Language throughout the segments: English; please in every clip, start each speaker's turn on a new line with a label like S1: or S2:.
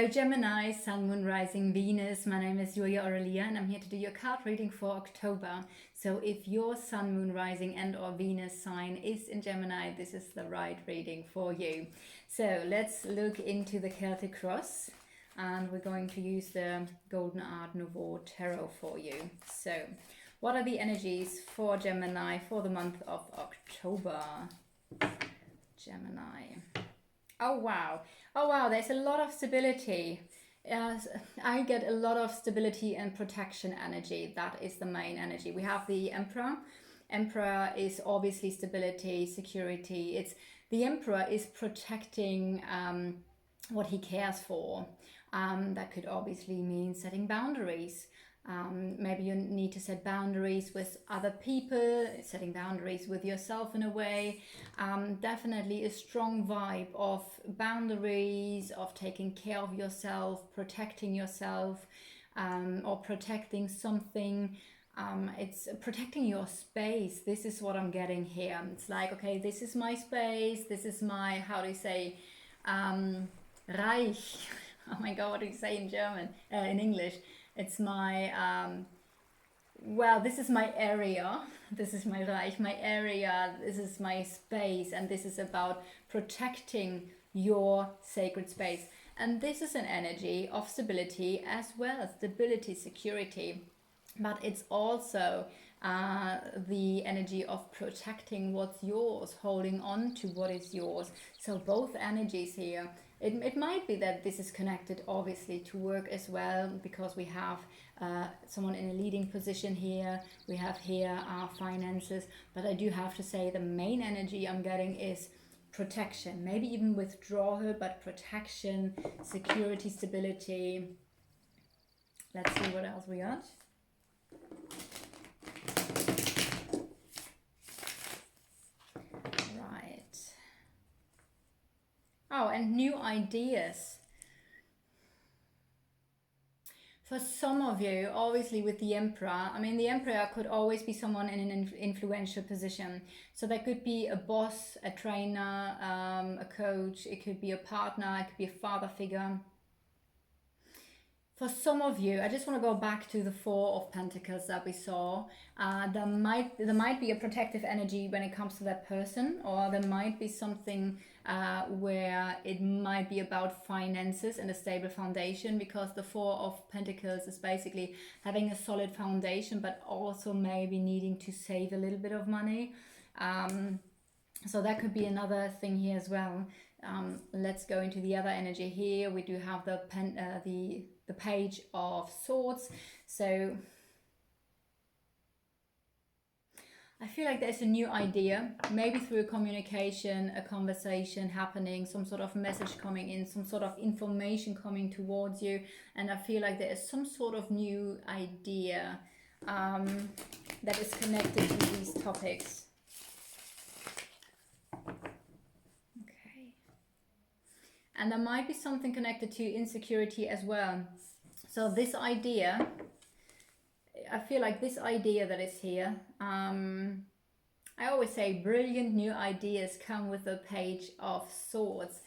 S1: Hello Gemini, Sun, Moon, Rising, Venus. My name is Julia Aurelia and I'm here to do your card reading for October. So if your Sun, Moon, Rising and or Venus sign is in Gemini, this is the right reading for you. So let's look into the Celtic Cross and we're going to use the Golden Art Nouveau Tarot for you. So what are the energies for Gemini for the month of October? Gemini. Oh wow, there's a lot of stability. I get a lot of stability and protection energy. That is the main energy. We have the Emperor. Emperor is obviously stability, security. The Emperor is protecting what he cares for. That could obviously mean setting boundaries. Maybe you need to set boundaries with other people, setting boundaries with yourself in a way. Definitely a strong vibe of boundaries, of taking care of yourself, protecting yourself, or protecting something. It's protecting your space. This is what I'm getting here. It's like, okay, this is my space. This is my, how do you say, Reich. Oh my God, what do you say in German, in English? It's my, well, this is my area, this is my Reich, my area, this is my space, and this is about protecting your sacred space. And this is an energy of stability as well, stability, security, but it's also the energy of protecting what's yours, holding on to what is yours. So both energies here. It might be that this is connected obviously to work as well, because we have someone in a leading position here. We have here our finances, but I do have to say the main energy I'm getting is protection, maybe even withdrawal, but protection, security, stability. Let's see what else we got. Oh, and new ideas. For some of you, obviously with the Emperor, I mean, the Emperor could always be someone in an influential position. So that could be a boss, a trainer, a coach, it could be a partner, it could be a father figure. For some of you, I just want to go back to the Four of Pentacles that we saw. There might be a protective energy when it comes to that person, or there might be something where it might be about finances and a stable foundation, because the Four of Pentacles is basically having a solid foundation, but also maybe needing to save a little bit of money. So that could be another thing here as well. Let's go into the other energy here. We do have the Page of Swords. So I feel like there's a new idea, maybe through a communication, a conversation happening, some sort of message coming in, some sort of information coming towards you, and I feel like there is some sort of new idea that is connected to these topics. And there might be something connected to insecurity as well. So this idea, I feel like this idea that is here, I always say brilliant new ideas come with the Page of Swords.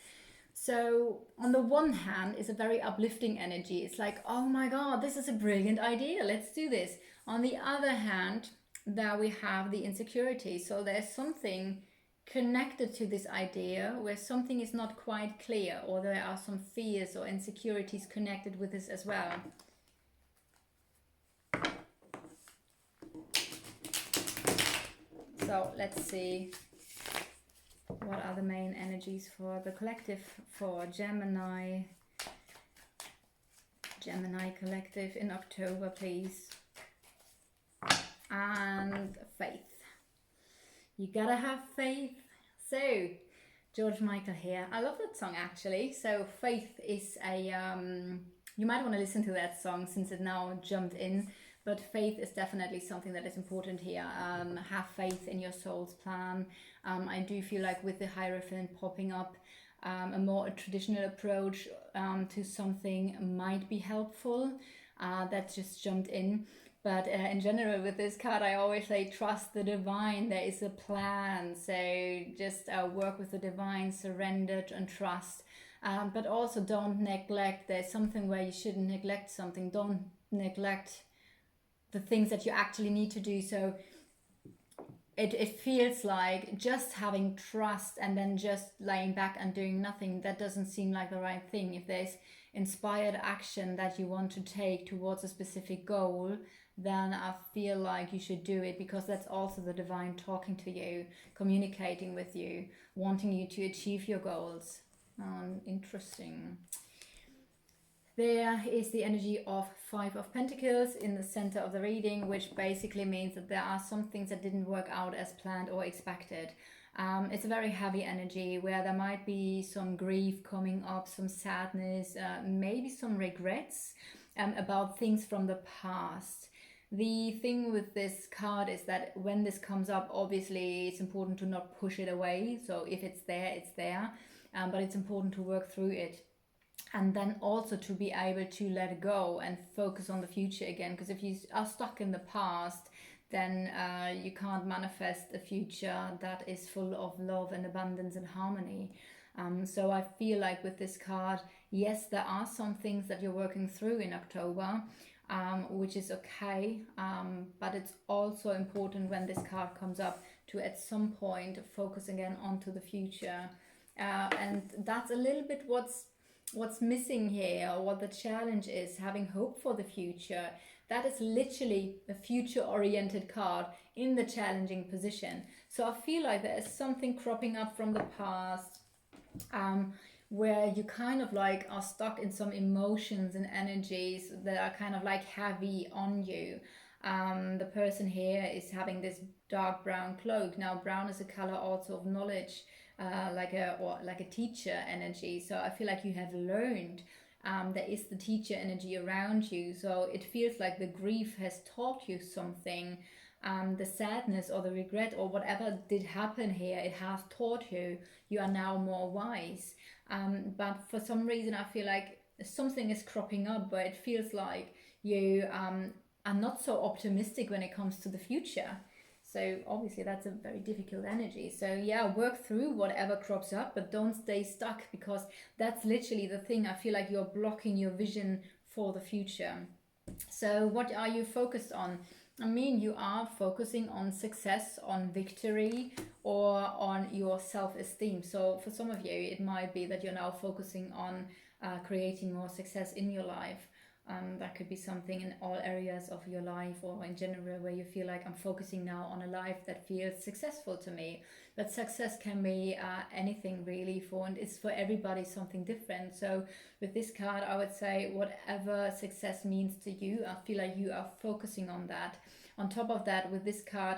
S1: So on the one hand, it's a very uplifting energy. It's like, oh my God, this is a brilliant idea. Let's do this. On the other hand, there we have the insecurity. So there's something connected to this idea where something is not quite clear, or there are some fears or insecurities connected with this as well. So let's see, what are the main energies for the collective for Gemini collective in October, please. And faith. You gotta have faith. So, George Michael here. I love that song actually. So, faith is a, you might want to listen to that song since it now jumped in. But faith is definitely something that is important here. Have faith in your soul's plan. I do feel like with the Hierophant popping up, a more traditional approach to something might be helpful. That just jumped in. But in general, with this card, I always say, trust the divine. There is a plan. So just work with the divine, surrender and trust. But also don't neglect, there's something where you shouldn't neglect something. Don't neglect the things that you actually need to do. So it feels like just having trust and then just laying back and doing nothing, that doesn't seem like the right thing. If there's inspired action that you want to take towards a specific goal, then I feel like you should do it, because that's also the divine talking to you, communicating with you, wanting you to achieve your goals. Interesting. There is the energy of Five of Pentacles in the center of the reading, which basically means that there are some things that didn't work out as planned or expected. It's a very heavy energy where there might be some grief coming up, some sadness, maybe some regrets about things from the past. The thing with this card is that when this comes up, obviously it's important to not push it away. So if it's there, it's there. But it's important to work through it. And then also to be able to let go and focus on the future again. Because if you are stuck in the past, then you can't manifest a future that is full of love and abundance and harmony. So I feel like with this card, yes, there are some things that you're working through in October, which is okay. But it's also important when this card comes up to at some point focus again onto the future. And that's a little bit what's missing here, or what the challenge is, having hope for the future. That is literally a future oriented card in the challenging position. So I feel like there is something cropping up from the past, where you kind of like are stuck in some emotions and energies that are kind of like heavy on you. The person here is having this dark brown cloak. Now brown is a color also of knowledge, like a teacher energy. So I feel like you have learned. There is the teacher energy around you. So it feels like the grief has taught you something. The sadness or the regret or whatever did happen here, it has taught you. You are now more wise. But for some reason, I feel like something is cropping up, but it feels like you are not so optimistic when it comes to the future. So obviously that's a very difficult energy. So yeah, work through whatever crops up, but don't stay stuck, because that's literally the thing. I feel like you're blocking your vision for the future. So what are you focused on? I mean, you are focusing on success, on victory, or on your self-esteem. So for some of you, it might be that you're now focusing on creating more success in your life. That could be something in all areas of your life, or in general, where you feel like I'm focusing now on a life that feels successful to me. But success can be anything really, and it's for everybody something different. So with this card, I would say whatever success means to you, I feel like you are focusing on that. On top of that, with this card,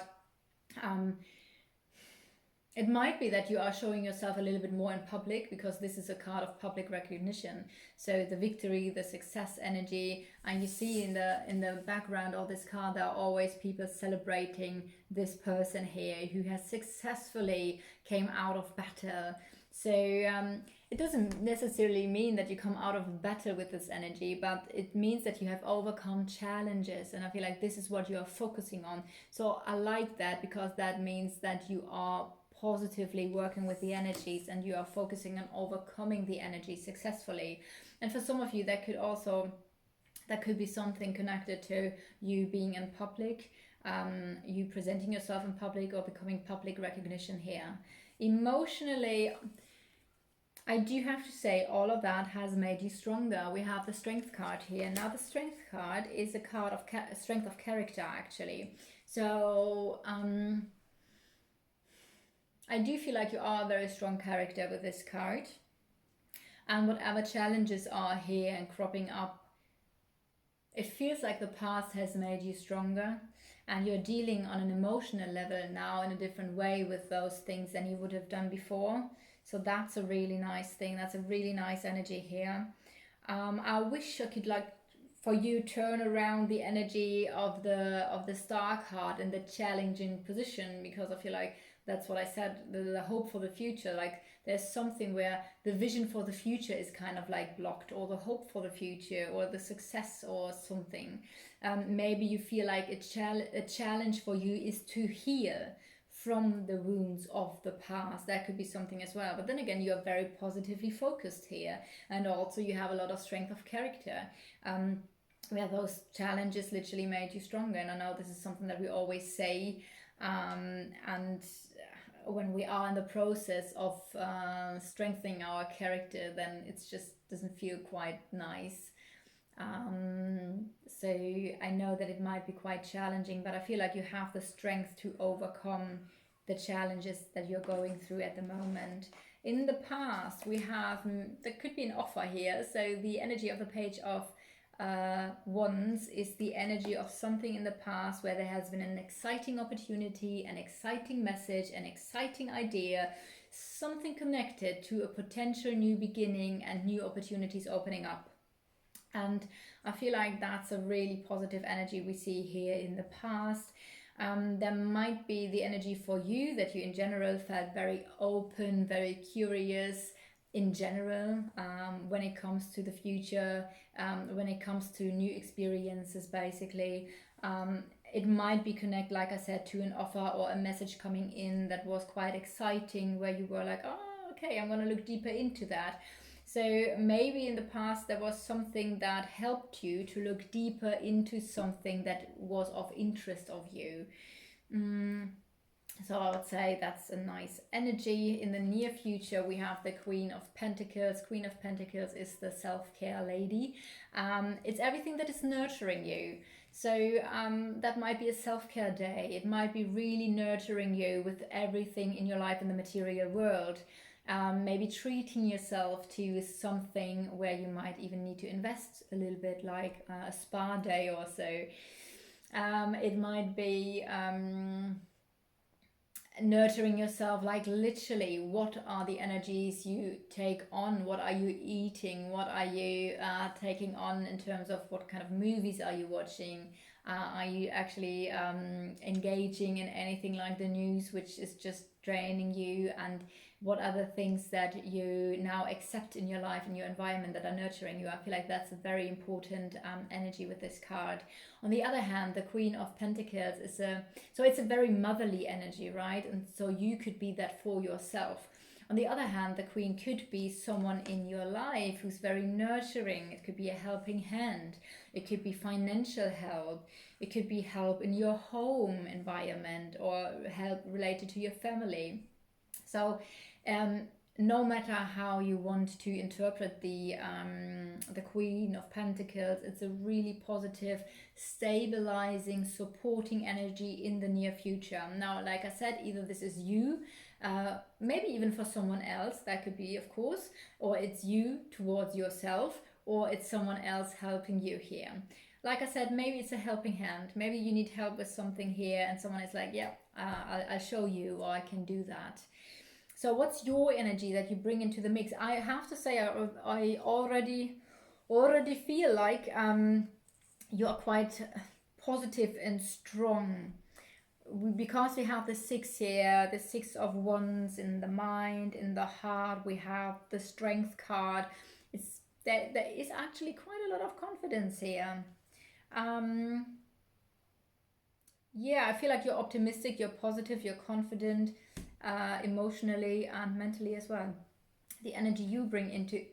S1: it might be that you are showing yourself a little bit more in public, because this is a card of public recognition. So the victory, the success energy, and you see in the background of this card, there are always people celebrating this person here who has successfully came out of battle. So it doesn't necessarily mean that you come out of battle with this energy, but it means that you have overcome challenges, and I feel like this is what you are focusing on. So I like that, because that means that you are positively working with the energies, and you are focusing on overcoming the energy successfully. And for some of you, that could be something connected to you being in public, you presenting yourself in public, or becoming public recognition here. Emotionally, I do have to say all of that has made you stronger. We have the Strength card here. Now the Strength card is a card of strength of character, actually. So I do feel like you are a very strong character with this card. And whatever challenges are here and cropping up, it feels like the past has made you stronger, and you're dealing on an emotional level now in a different way with those things than you would have done before. So that's a really nice thing. That's a really nice energy here. I wish I could for you turn around the energy of the Star card in the challenging position, because I feel like that's what I said, the hope for the future. Like there's something where the vision for the future is kind of like blocked, or the hope for the future, or the success, or something. Maybe you feel like a challenge for you is to heal from the wounds of the past. That could be something as well. But then again, you are very positively focused here, and also you have a lot of strength of character. Where those challenges literally made you stronger. And I know this is something that we always say, and when we are in the process of strengthening our character, then it just doesn't feel quite nice. So I know that it might be quite challenging, but I feel like you have the strength to overcome the challenges that you're going through at the moment. In the past, we have, there could be an offer here. So the energy of the Page of Wands is the energy of something in the past where there has been an exciting opportunity, an exciting message, an exciting idea, something connected to a potential new beginning and new opportunities opening up. And I feel like that's a really positive energy we see here in the past. There might be the energy for you that you in general felt very open, very curious in general, when it comes to the future, when it comes to new experiences, basically. It might be connect, like I said, to an offer or a message coming in that was quite exciting, where you were like, oh, okay, I'm going to look deeper into that. So maybe in the past there was something that helped you to look deeper into something that was of interest of you. So I would say that's a nice energy. In the near future, we have the Queen of Pentacles. Queen of Pentacles is the self-care lady. It's everything that is nurturing you. So that might be a self-care day. It might be really nurturing you with everything in your life in the material world. Maybe treating yourself to something where you might even need to invest a little bit, like a spa day or so. It might be nurturing yourself, like literally, what are the energies you take on? What are you eating? What are you taking on in terms of what kind of movies are you watching? Are you actually engaging in anything like the news, which is just draining you? And what are the things that you now accept in your life, in your environment, that are nurturing you? I feel like that's a very important energy with this card. On the other hand, the Queen of Pentacles is it's a very motherly energy, right? And so you could be that for yourself. On the other hand, the Queen could be someone in your life who's very nurturing. It could be a helping hand. It could be financial help. It could be help in your home environment, or help related to your family. So no matter how you want to interpret the Queen of Pentacles, it's a really positive, stabilizing, supporting energy in the near future. Now, like I said, either this is you, maybe even for someone else, that could be, of course, or it's you towards yourself, or it's someone else helping you here. Like I said, maybe it's a helping hand. Maybe you need help with something here, and someone is like, yeah, I'll show you, or I can do that. So what's your energy that you bring into the mix? I have to say, I already feel like you are quite positive and strong, because we have the 6 here, the 6 of Wands in the mind, in the heart. We have the Strength card. There is actually quite a lot of confidence here. Yeah, I feel like you're optimistic, you're positive, you're confident, emotionally and mentally as well. The energy you bring into...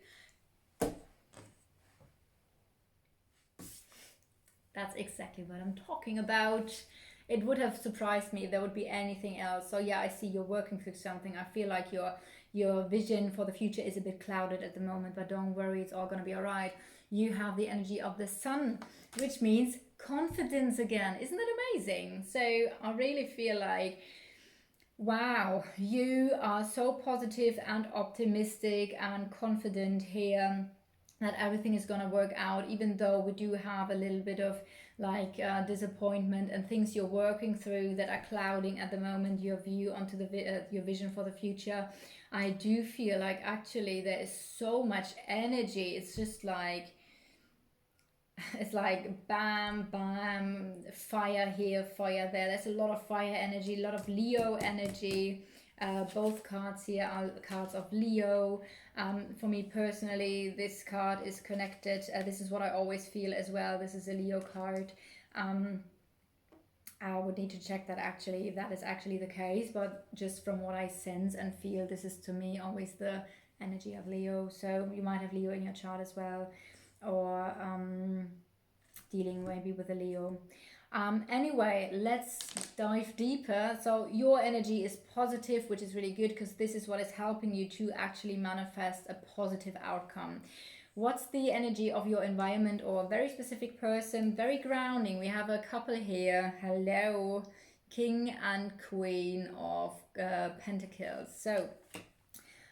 S1: That's exactly what I'm talking about. It would have surprised me if there would be anything else. So yeah, I see you're working through something. I feel like your vision for the future is a bit clouded at the moment, but don't worry, it's all going to be all right. You have the energy of the Sun, which means confidence again. Isn't that amazing? So I really feel like, wow, you are so positive and optimistic and confident here that everything is going to work out, even though we do have a little bit of like disappointment and things you're working through that are clouding at the moment your view onto your vision for the future. I do feel like actually there is so much energy. It's just like, it's like bam, bam, fire here, fire there. There's a lot of fire energy, a lot of Leo energy. Both cards here are cards of Leo. For me personally, this card is connected. This is what I always feel as well. This is a Leo card. I would need to check that actually, if that is actually the case, but just from what I sense and feel, this is to me always the energy of Leo. So you might have Leo in your chart as well, or dealing maybe with a Leo. Anyway, let's dive deeper. So your energy is positive, which is really good, because this is what is helping you to actually manifest a positive outcome. What's the energy of your environment or a very specific person? Very grounding. We have a couple here. Hello, King and Queen of Pentacles. So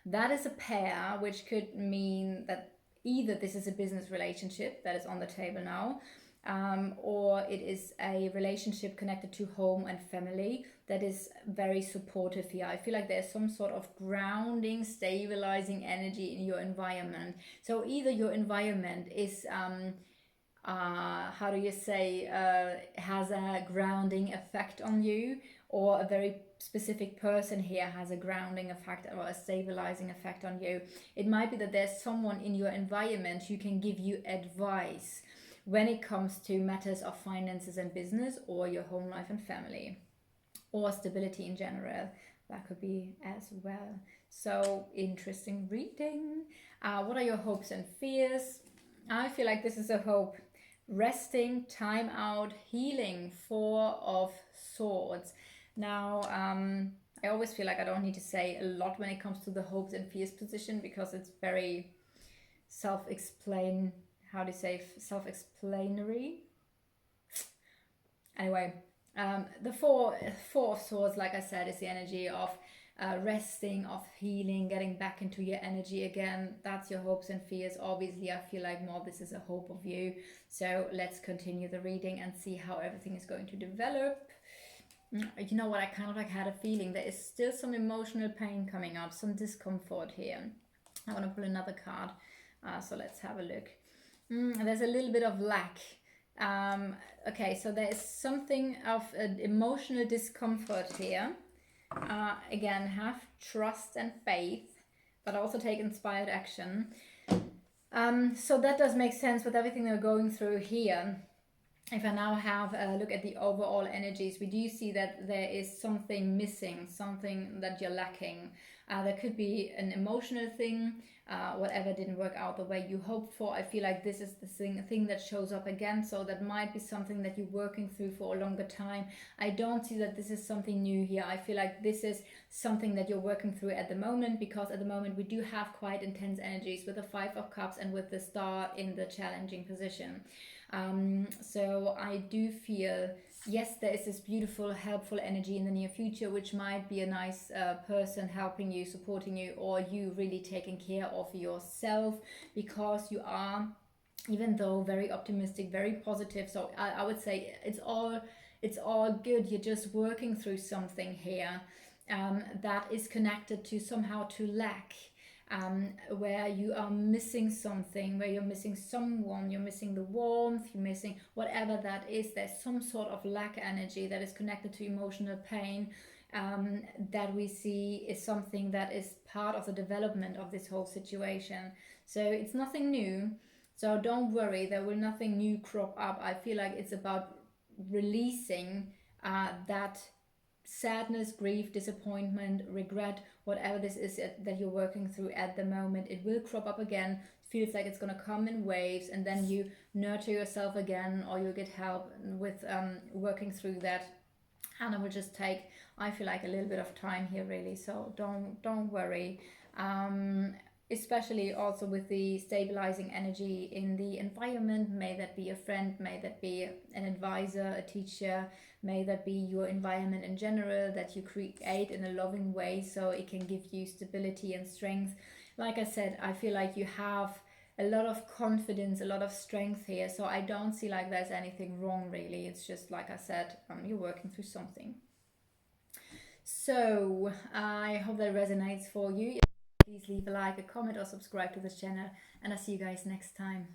S1: that is a pair, which could mean that either this is a business relationship that is on the table now, or it is a relationship connected to home and family that is very supportive here. I feel like there's some sort of grounding, stabilizing energy in your environment. So either your environment is how do you say, has a grounding effect on you, or a very specific person here has a grounding effect or a stabilizing effect on you. It might be that there's someone in your environment who can give you advice when it comes to matters of finances and business, or your home life and family, or stability in general. That could be as well. So interesting reading. What are your hopes and fears? I feel like this is a hope. Resting, time out, healing. 4 of Swords. Now, I always feel like I don't need to say a lot when it comes to the hopes and fears position, because it's very self-explanatory. Anyway, the four of Swords, like I said, is the energy of resting, of healing, getting back into your energy again. That's your hopes and fears. Obviously, I feel like more this is a hope of you. So let's continue the reading and see how everything is going to develop. You know what, I kind of like had a feeling there is still some emotional pain coming up, some discomfort here. I want to pull another card. So let's have a look. There's a little bit of lack. Okay, so there is something of an emotional discomfort here. Again, have trust and faith, but also take inspired action. So that does make sense with everything they're going through here. If I now have a look at the overall energies, we do see that there is something missing, something that you're lacking. There could be an emotional thing, whatever didn't work out the way you hoped for. I feel like this is the thing that shows up again. So that might be something that you're working through for a longer time. I don't see that this is something new here. I feel like this is something that you're working through at the moment, because at the moment we do have quite intense energies with the 5 of Cups and with the Star in the challenging position. So I do feel, yes, there is this beautiful, helpful energy in the near future, which might be a nice person helping you, supporting you, or you really taking care of yourself, because you are, even though very optimistic, very positive. So I would say it's all good. You're just working through something here that is connected to somehow to lack. Where you are missing something, where you're missing someone, you're missing the warmth, you're missing whatever that is. There's some sort of lack energy that is connected to emotional pain, that we see is something that is part of the development of this whole situation. So it's nothing new, so don't worry, there will nothing new crop up. I feel like it's about releasing that sadness, grief, disappointment, regret, whatever this is that you're working through at the moment. It will crop up again. It feels like it's going to come in waves, and then you nurture yourself again, or you get help with working through that. And it will just take, I feel like, a little bit of time here, really. So don't worry. Especially also with the stabilizing energy in the environment. May that be a friend, may that be an advisor, a teacher, may that be your environment in general that you create in a loving way, so it can give you stability and strength. Like I said, I feel like you have a lot of confidence, a lot of strength here, so I don't see like there's anything wrong, really. It's just, like I said, you're working through something. So I hope that resonates for you. Please leave a like, a comment, or subscribe to this channel, and I'll see you guys next time.